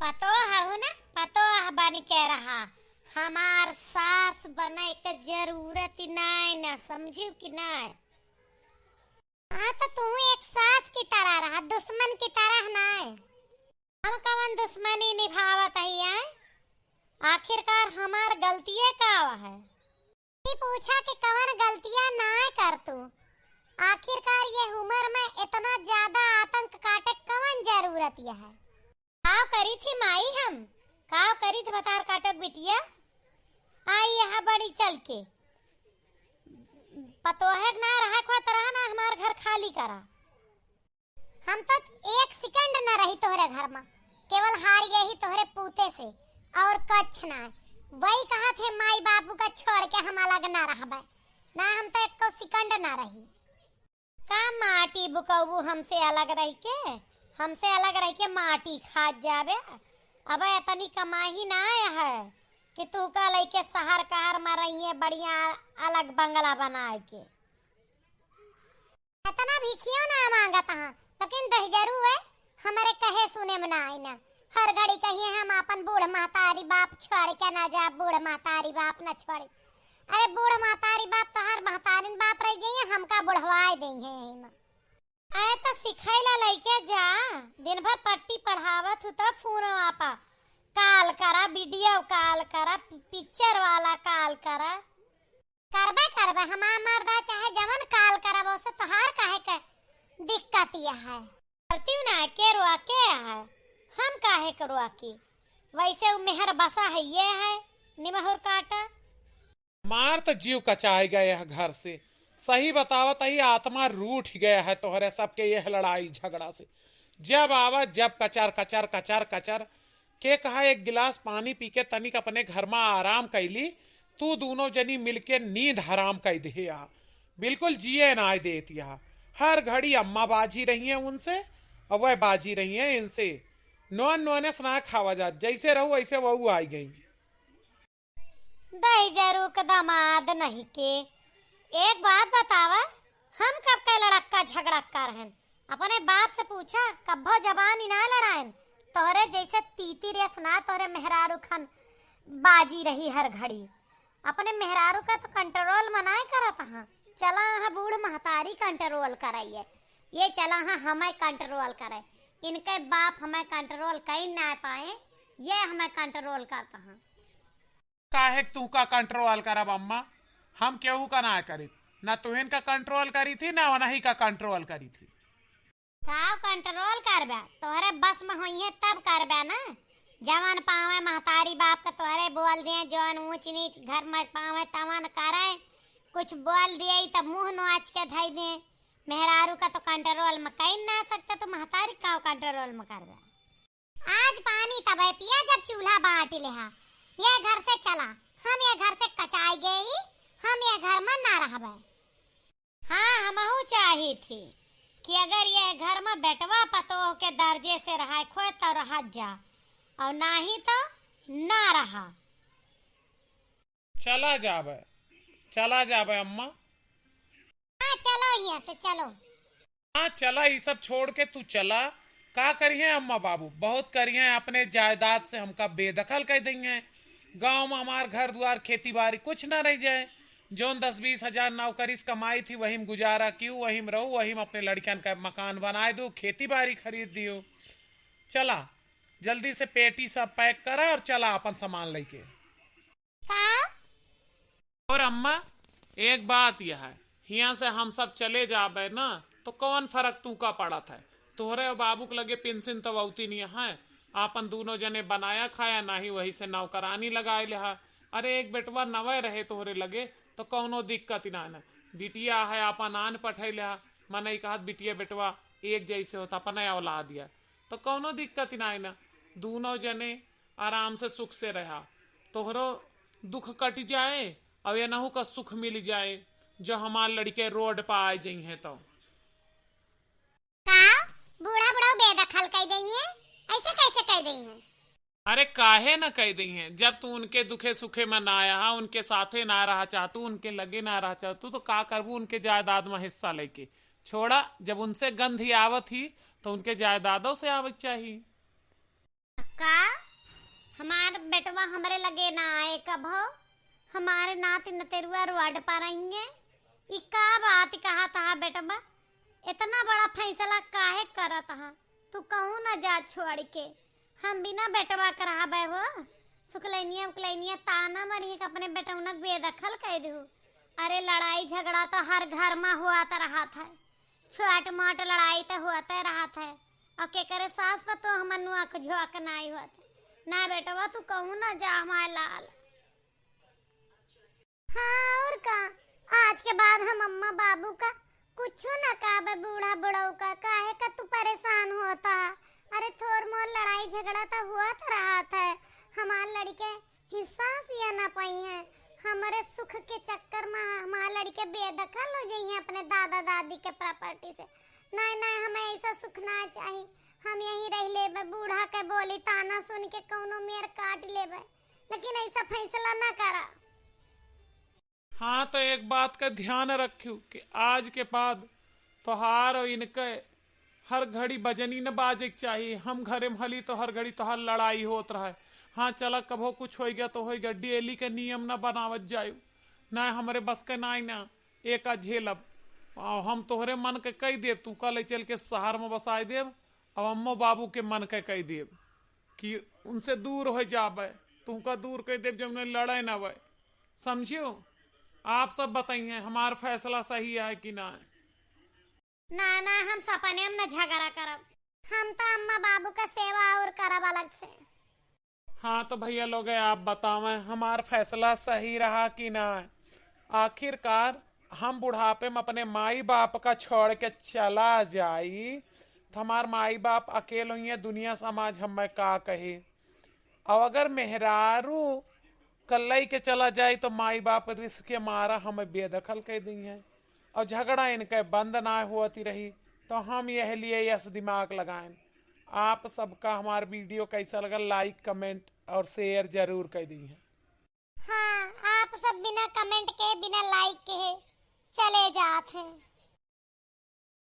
पतो है ना, पतो बन के रहा हमार सास बने के जरूरत नहीं ना, समझी कि नहीं। हाँ तो तू एक सास की तरह रहा, दुश्मन की तरह नहीं। हम कवन दुश्मनी निभावत है, आखिरकार हमार गलतिये का है। पूछा कि कवन गलतियां ना कर तू, आखिरकार ये उम्र में इतना ज्यादा आतंक काटे कवन जरूरत है। काव करी थी माई, हम काव करी थी बतार काटक बिटिया। आई यहाँ बड़ी चल के पतो है ना रहा को तरह ना हमार घर खाली करा। हम तो एक सेकंड न रही तोहरे घर में, केवल हार गई तोहरे पूते से और कछ ना। वही कहा थे माई बाबू का छोड़ के हम अलग ना रहबे ना, हम तो एक सेकंड ना रही। का माटी बुकबू हमसे अलग रह के माटी खा जाबे। अब इतनी कमाई ना है कि तू का लेके शहर कहर में रहिए बढ़िया अलग बंगला बना के। इतना भिखियो ना मांगत हां, लेकिन दहजरू है हमारे कहे सुने में ना आई ना। हर घड़ी कहिए हम अपन बूढ़ मातारी बाप छोड़ के ना जा, बूढ़ मातारी बाप न छोड़। अरे बूढ़ मातारी बाप तो हर महतारिन बाप रह जाइए, हमका बुढ़वाए देंगे। अरे तो सिखाइला लइके जा, दिन भर पट्टी पढ़ावत हो तो फोन आपा काल करा, वीडियो कॉल करा, पिक्चर वाला कॉल करा। करबे हमार मर्दा चाहे जवन कॉल करा, वो से तोहार काहे के दिक्कत यह है। करती ना के रुआ के है, हम काहे करुआ की। वैसे वो मेहर बसा है, ये है निमहुर काटा। मार तो जीव कचाए गए है घर से। सही बतावत ही आत्मा रूठ गया है तोहरे सबके यह लड़ाई झगड़ा से। जब आवत जब कचर कचर कचर कचर के कहा एक गिलास पानी पी के तनिक अपने घर में आराम कैली, तू दोनों जनी मिलके नींद हराम कर दे। यहाँ बिल्कुल जिए ना देती। यहाँ हर घड़ी अम्मा बाजी रही है उनसे और वह बाजी रही है इनसे। नोने स्ना खावा जा, जैसे रहू वैसे वह आई गई। दही जरू का दामाद नहीं के। एक बात बतावा, हम कब का लड़क्का झगड़क्का रहन? अपने बाप से पूछा, कब्बो जबान ही ना लड़ाएन। तोहरे जैसे तीती रेस ना तोहरे मेहरारू खन बाजी रही हर घड़ी। अपने मेहरारू का तो कंट्रोल मनाए करत हां। चला हां बूढ़ महतारी कंट्रोल कराइए, ये चला हां हमें कंट्रोल करे। इनके बाप हमें कंट्रोल कर ना पाए, ये हमें कंट्रोल करता है। काहे तू का कंट्रोल करब अम्मा? हम केहू का ना करी, ना तुहिन का कंट्रोल करी थी ना वही का कंट्रोल करी थी। काव कंट्रोल करबे, तोहरे बस में होइए तब करबे ना। जवन पावे महतारी बाप का तोहरे बोल दिए, जवन ऊंच नीच घर में पावे तवन करे। कुछ बोल दिए तब मुंह नोच के धई दे। मेहरारू का तो कंट्रोल में कहीं ना सकता, तो महतारी का कंट्रोल में करबे। आज पानी तबे पिया जब चूल्हा बांट लेहा। ये घर से चला, हम ये घर से कचाई गए ही, हम ये घर में ना रहबे। हाँ हमहू चाही थी कि अगर ये घर में बेटवा पतो के दर्जे से रहा खोए तो रह जा, और नहीं तो ना रहा। चला जाबे अम्मा। हाँ चलो यहाँ से चलो। हाँ चला, ये सब छोड़ के तू चला। का करिए अम्मा बाबू बहुत करिए, अपने जायदाद से हमका बेदखल कर देंगे। गांव में हमार घर द्वार खेती बाड़ी कुछ ना रह जाए। जोन 10-20 हजार नौकरी कमाई थी वही में गुजारा क्यों, वही में रहूं, वही में अपने लड़कियन का मकान बनाए दो, खेती बाड़ी खरीद दियो। चला जल्दी से पेटी सब पैक करा और चला अपन सामान लेके। और अम्मा एक बात यह है, यहाँ से हम सब चले जाबे ना तो कौन फर्क तू का पड़ा था? तोहरे बाबू के लगे पेंशन तो वौती नहीं है, आपन दोनों जने बनाया खाया ना ही वही से नौकरानी लगाए लिहा। अरे एक बेटवा नवे रहे तोहरे लगे तो कौनो दिक्कत ही ना। बिटिया है अपन आन पठे लिहा, मन ही कहत बिटिया बेटवा एक जैसे होता अपने औलाद दिया तो कौनो दिक्कत ही ना। दोनों जने आराम से सुख से रहा, तोहरो दुख कट जाए और ये नहू का सुख मिल जाए जो हमारे लड़के रोड पर आ जाई हैं। तो बूढ़ा बूढ़ा बेदखल कर दी है, ऐसे कैसे कर दी है? अरे काहे न कह दी हैं, जब तू उनके दुखे सुखे में ना आया, उनके साथे ना रहा चाहतू, उनके लगे ना रहा चाहतू तो का करबू उनके जायदाद में हिस्सा लेके। छोड़ा, जब उनसे गंध ही आवत ही तो उनके जायदादों से आवत चाहिए। का बेटवा हमरे लगे ना आए कब हो, हमारे नाती नतेरुआ रोड पर रहेंगे। ई का बात कहा था बेटवा, इतना बड़ा फैसला काहे करत हा? तू कहूँ ना जा छोड़ के, हम बिना बेटवा कराबे हो। सुकलैनिया उकलैनिया ताना मरी के अपने बेटौनक बेदखल कह दू। अरे लड़ाई झगड़ा तो हर घर में हुआ तो रहा था, छोट मोट लड़ाई तो होते रहा था। और के करे सास पर तो हम नुआक झोंक नहीं होत ना बेटवा, तू कहूँ ना जा हमारे लाल। हाँ और का, आज के बाद हम अम्मा बाबू का कुछ न काबे, बूढ़ा बुढ़ऊ का काहे का तू परेशान होता है? अरे थोर मोर लड़ाई झगड़ा तो हुआ तो रहा था, हमारे लड़के हिस्सा सिया ना पाई है। हमारे सुख के चक्कर में हमारे लड़के बेदखल हो जाइए अपने दादा दादी के प्रॉपर्टी से। नहीं नहीं, हमें ऐसा सुख ना चाहिए, हम यहीं रह लेबे, बूढ़ा के बोली ताना सुन के कौनो मेर काट लेबे, लेकिन ऐसा फैसला ना करा। हाँ तो एक बात का ध्यान रखियो कि आज के बाद तोहार और इनके हर घड़ी बजनी न बाजे चाहिए। हम घरे में हली तो हर घड़ी तोहार लड़ाई होत रहा। हाँ चला कभो कुछ हो गया तो हो गया, डेली के नियम न बनावत जायो ना, हमारे बस के ना एक झेलब। हम तोहरे मन के कह देव, तू कल चल के शहर में बसाए देव, अब अम्मो बाबू के मन के कह देव कि उनसे दूर हो जाबे, तू का दूर कह देव जब उन्हें लड़े न वे। समझियो? आप सब बताइए हमारा फैसला सही है कि ना है? ना ना, हम सपने में न झगड़ा करब, हम तो अम्मा बाबू का सेवा और करब अलग से। हाँ तो भैया लोग आप बतावें हमारा फैसला सही रहा कि ना है? आखिरकार हम बुढ़ापे में अपने माई बाप का छोड़ के चला जाई तो हमार माई बाप अकेले ही दुनिया समाज हमें का कहे। और अगर मेहरारू कल्लई के चला जाए तो माई बाप रिस्क के मारा हमें बेदखल कर दी है और झगड़ा इनके बंद ना होती रही। तो हम यह लिए यस दिमाग लगाएं। आप सबका हमारा वीडियो कैसा लगा लाइक कमेंट और शेयर जरूर कर दी है। हाँ, आप सब बिना कमेंट के बिना लाइक के चले जाते हैं।